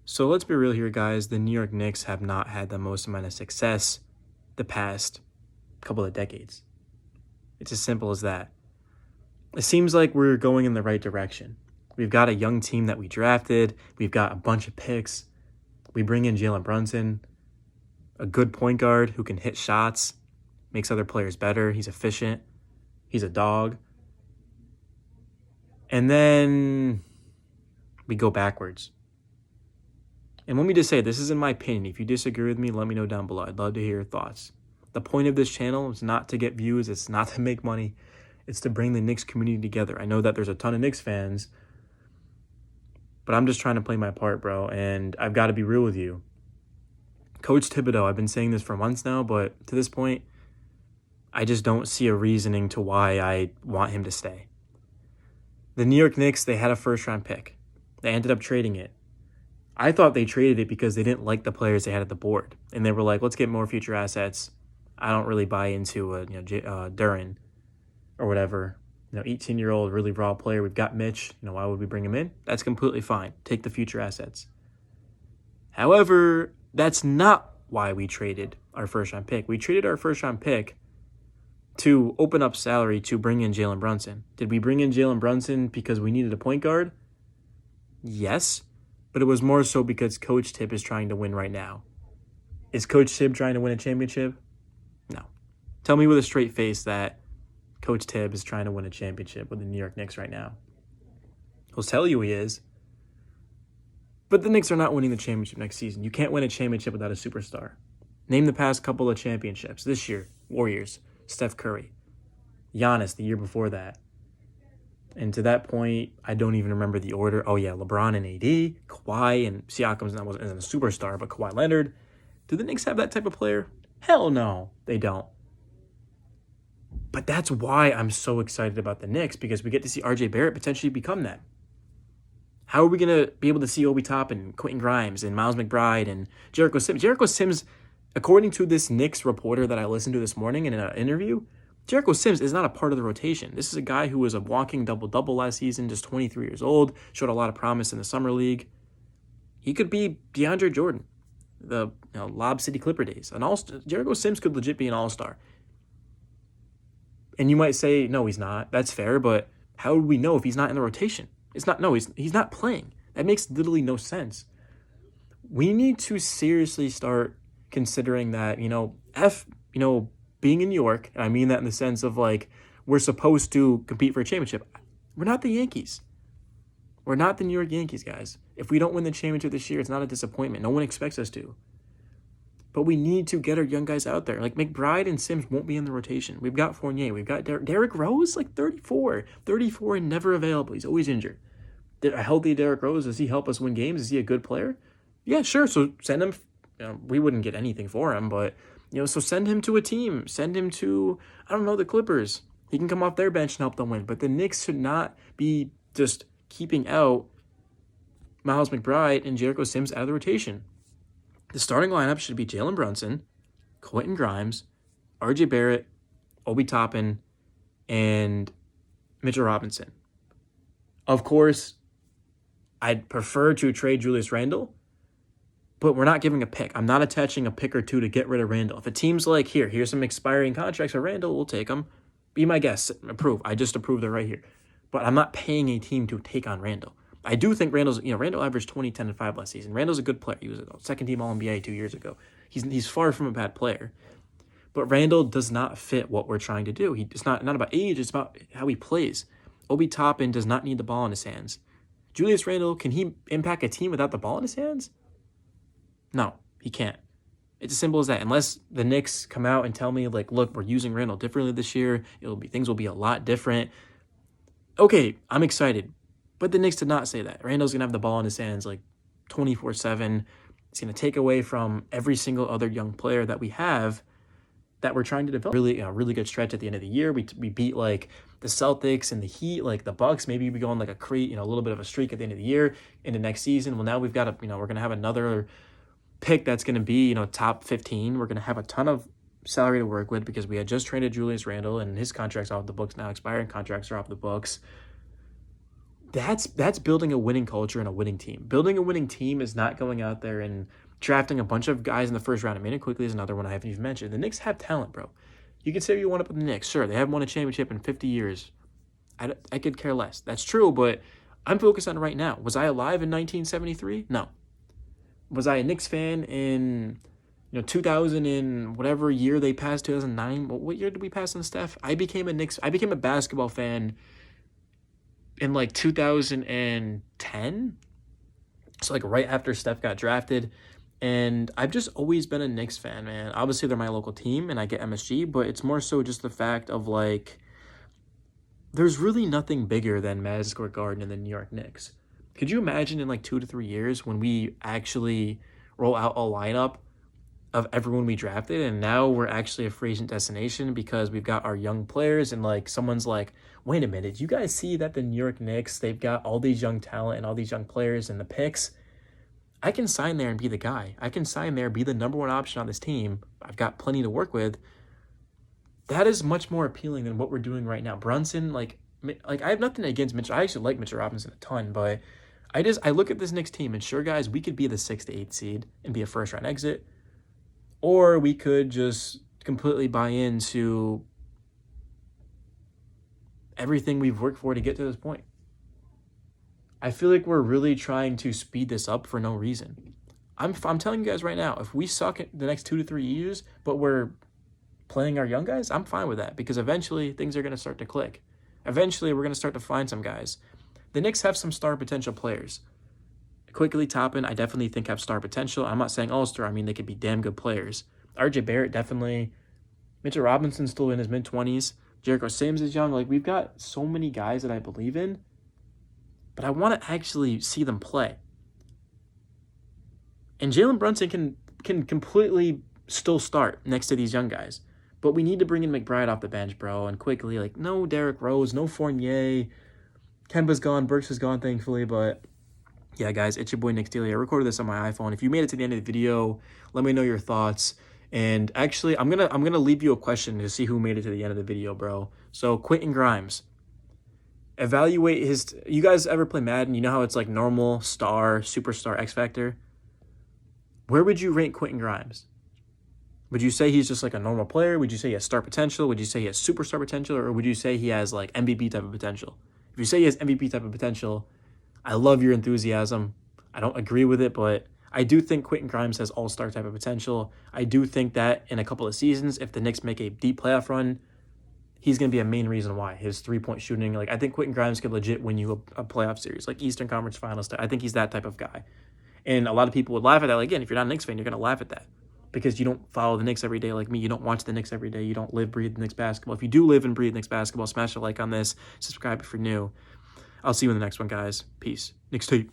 So let's be real here, guys. The New York Knicks have not had the most amount of success the past couple of decades. It's as simple as that. It seems like we're going in the right direction. We've got a young team that we drafted. We've got a bunch of picks. We bring in Jalen Brunson, a good point guard who can hit shots, makes other players better. He's efficient. He's a dog. And then we go backwards. And let me just say, this is in my opinion. If you disagree with me, let me know down below. I'd love to hear your thoughts. The point of this channel is not to get views. It's not to make money. It's to bring the Knicks community together. I know that there's a ton of Knicks fans, but I'm just trying to play my part, bro. And I've got to be real with you. Coach Thibodeau, I've been saying this for months now, but to this point, I just don't see a reasoning to why I want him to stay. The New York Knicks, they had a first-round pick. They ended up trading it. I thought they traded it because they didn't like the players they had at the board. And they were like, let's get more future assets. I don't really buy into Duran or whatever. 18-year-old, really raw player. We've got Mitch. Why would we bring him in? That's completely fine. Take the future assets. However, that's not why we traded our first-round pick. We traded our first-round pick to open up salary to bring in Jalen Brunson. Did we bring in Jalen Brunson because we needed a point guard? Yes. But it was more so because Coach Thib is trying to win right now. Is Coach Thib trying to win a championship? No. Tell me with a straight face that Coach Thib is trying to win a championship with the New York Knicks right now. He'll tell you he is. But the Knicks are not winning the championship next season. You can't win a championship without a superstar. Name the past couple of championships. This year, Warriors, Steph Curry, Giannis the year before that. And to that point, I don't even remember the order. Oh, yeah, LeBron and AD, Kawhi, and Siakam's wasn't a superstar, but Kawhi Leonard. Do the Knicks have that type of player? Hell no, they don't. But that's why I'm so excited about the Knicks, because we get to see RJ Barrett potentially become that. How are we going to be able to see Obi Toppin, Quentin Grimes, and Miles McBride, and Jericho Sims? Jericho Sims, according to this Knicks reporter that I listened to this morning in an interview, Jericho Sims is not a part of the rotation. This is a guy who was a walking double-double last season, just 23 years old, showed a lot of promise in the summer league. He could be DeAndre Jordan, the Lob City Clipper days. Jericho Sims could legit be an all-star. And you might say, no, he's not. That's fair, but how would we know if he's not in the rotation? He's not playing. That makes literally no sense. We need to seriously start considering that, being in New York, and I mean that in the sense of we're supposed to compete for a championship. We're not the Yankees. We're not the New York Yankees, guys. If we don't win the championship this year, it's not a disappointment. No one expects us to. But we need to get our young guys out there. McBride and Sims won't be in the rotation. We've got Fournier. We've got Derrick Rose, 34 and never available. He's always injured. A healthy Derrick Rose, does he help us win games? Is he a good player? Yeah, sure. So send him. We wouldn't get anything for him, but so send him to a team. Send him to, the Clippers. He can come off their bench and help them win. But the Knicks should not be just keeping out Miles McBride and Jericho Sims out of the rotation. The starting lineup should be Jalen Brunson, Quentin Grimes, RJ Barrett, Obi Toppin, and Mitchell Robinson. Of course, I'd prefer to trade Julius Randle, but we're not giving a pick. I'm not attaching a pick or two to get rid of Randle. If a team's like, here's some expiring contracts for Randle, we'll take them. Be my guest. Approve. I just approved it right here. But I'm not paying a team to take on Randle. I do think Randle averaged 20, 10, and 5 last season. Randle's a good player. He was a second-team All-NBA 2 years ago. He's far from a bad player. But Randle does not fit what we're trying to do. It's not about age. It's about how he plays. Obi Toppin does not need the ball in his hands. Julius Randle, can he impact a team without the ball in his hands? No, he can't. It's as simple as that. Unless the Knicks come out and tell me, look, we're using Randle differently this year. Things will be a lot different. Okay, I'm excited. But the Knicks did not say that. Randle's going to have the ball in his hands 24/7. It's going to take away from every single other young player that we have that we're trying to develop. Really good stretch at the end of the year. We beat the Celtics and the Heat, the Bucks. Maybe we go on a little bit of a streak at the end of the year into next season. Well, now we've got we're going to have another pick that's going to be, top 15. We're going to have a ton of salary to work with because we had just traded Julius Randle and his contract's off the books now. Expiring contracts are off the books. That's building a winning culture and a winning team. Building a winning team is not going out there and drafting a bunch of guys in the first round. I mean, it quickly is another one I haven't even mentioned. The Knicks have talent, bro. You can say what you want up with the Knicks. Sure, they haven't won a championship in 50 years. I could care less. That's true, but I'm focused on right now. Was I alive in 1973? No. Was I a Knicks fan in 2000 and whatever year they passed, 2009? What year did we pass on Steph? I became a basketball fan in like 2010. So like right after Steph got drafted. And I've just always been a Knicks fan, man. Obviously, they're my local team and I get MSG, but it's more so just the fact of like, there's really nothing bigger than Madison Square Garden and the New York Knicks. Could you imagine in like 2 to 3 years when we actually roll out a lineup of everyone we drafted and now we're actually a free agent destination because we've got our young players and like someone's like, wait a minute, you guys see that the New York Knicks, they've got all these young talent and all these young players and the picks? I can sign there and be the guy. I can sign there, be the number one option on this team. I've got plenty to work with. That is much more appealing than what we're doing right now. Brunson, like I have nothing against Mitch. I actually like Mitchell Robinson a ton, but I look at this Knicks team and sure, guys, we could be the 6 to 8 seed and be a first round exit, or we could just completely buy into everything we've worked for to get to this point. I feel like we're really trying to speed this up for no reason. I'm telling you guys right now, if we suck at the next 2 to 3 years, but we're playing our young guys, I'm fine with that because eventually things are going to start to click. Eventually, we're going to start to find some guys. The Knicks have some star potential players. Quickly Toppin, I definitely think have star potential. I'm not saying all-star. I mean, they could be damn good players. RJ Barrett, definitely. Mitchell Robinson's still in his mid-20s. Jericho Sims is young. Like, we've got so many guys that I believe in, but I want to actually see them play. And Jalen Brunson can completely still start next to these young guys. But we need to bring in McBride off the bench, bro. And quickly, like, no Derrick Rose, no Fournier. Kemba's gone. Burks is gone, thankfully. But, yeah, guys, it's your boy Nick Steely. I recorded this on my iPhone. If you made it to the end of the video, let me know your thoughts. And actually, I'm gonna leave you a question to see who made it to the end of the video, bro. So, Quentin Grimes. Evaluate his... You guys ever play Madden? You know how it's like normal, star, superstar, X Factor? Where would you rank Quentin Grimes? Would you say he's just like a normal player? Would you say he has star potential? Would you say he has superstar potential? Or would you say he has like MVP type of potential? If you say he has MVP type of potential, I love your enthusiasm. I don't agree with it, but I do think Quentin Grimes has all-star type of potential. I do think that in a couple of seasons, if the Knicks make a deep playoff run, he's going to be a main reason why. His three-point shooting, like I think Quentin Grimes could legit win you a playoff series, like Eastern Conference Finals. I think he's that type of guy. And a lot of people would laugh at that. Like, again, if you're not a Knicks fan, you're going to laugh at that because you don't follow the Knicks every day like me. You don't watch the Knicks every day. You don't live, breathe Knicks basketball. If you do live and breathe Knicks basketball, smash a like on this. Subscribe if you're new. I'll see you in the next one, guys. Peace. Knicks tape.